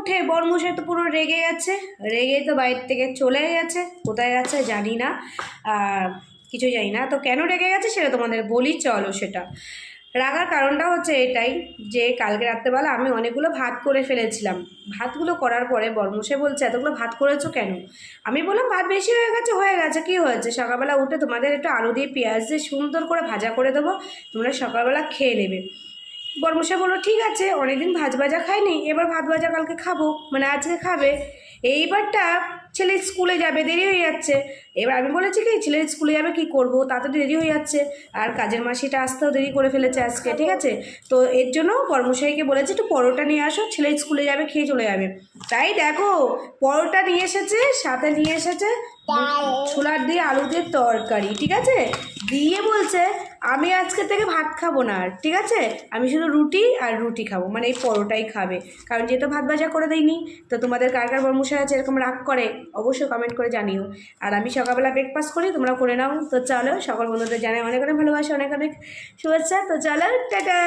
উঠে বরমশাই তো পুরো রেগে গেছে, রেগে তো বাইরে থেকে চলে গেছে, কোথায় গেছে জানি না, কিছু জানি না। তো কেন রেগে গেছে সেটা তোমাদের বলি, চলো। সেটা রাগার কারণটা হচ্ছে এটাই যে কালকে রাত্রেবেলা আমি অনেকগুলো ভাত করে ফেলেছিলাম। ভাতগুলো করার পরে বরমশাই বলছে এতগুলো ভাত করেছো কেন? আমি বললাম ভাত বেশি হয়ে গেছে কী হয়েছে, সকালবেলা উঠে তোমাদের একটু আলু দিয়ে পেঁয়াজ দিয়ে সুন্দর করে ভাজা করে দেবো, তোমরা সকালবেলা খেয়ে নেবে। বর্মশাই বললো ঠিক আছে, অনেকদিন ভাত ভাজা খাইনি, এবার ভাত ভাজা কালকে খাবো, মানে আজকে খাবে। এইবারটা ছেলে স্কুলে যাবে, দেরি হয়ে যাচ্ছে। এবার আমি বলেছি কি ছেলে স্কুলে যাবে কি করব, তাড়াতাড়ি দেরি হয়ে যাচ্ছে, আর কাজের মাসিটা আসতেও দেরি করে ফেলেছে আজকে, ঠিক আছে। তো এর জন্য কর্মশাইকে বলেছি একটু পরোটা নিয়ে আসো, ছেলে স্কুলে যাবে, খেয়ে চলে যাবে। তাই দেখো পরোটা নিয়ে এসেছে, সাথে নিয়ে এসেছে ছোলার দিয়ে আলু দিয়ে তরকারি, ঠিক আছে। দিয়ে বলছে আমি আজকে থেকে ভাত খাবো না আর, ঠিক আছে, আমি শুধু রুটি খাবো, মানে এই পরোটাই খাবে, কারণ যেহেতু ভাত ভাজা করে দিইনি। তো তোমাদের কার কার বর্মশাই আছে এরকম রাগ করে অবশ্যই কমেন্ট করে জানিও। আর আমি সকালবেলা ব্রেকফাস্ট করি, তোমরা করে নাও। তো চলো, সকল বন্ধুদের জানাই অনেক অনেক ভালোবাসা, অনেক অনেক শুভেচ্ছা। তো চলো, টাটা।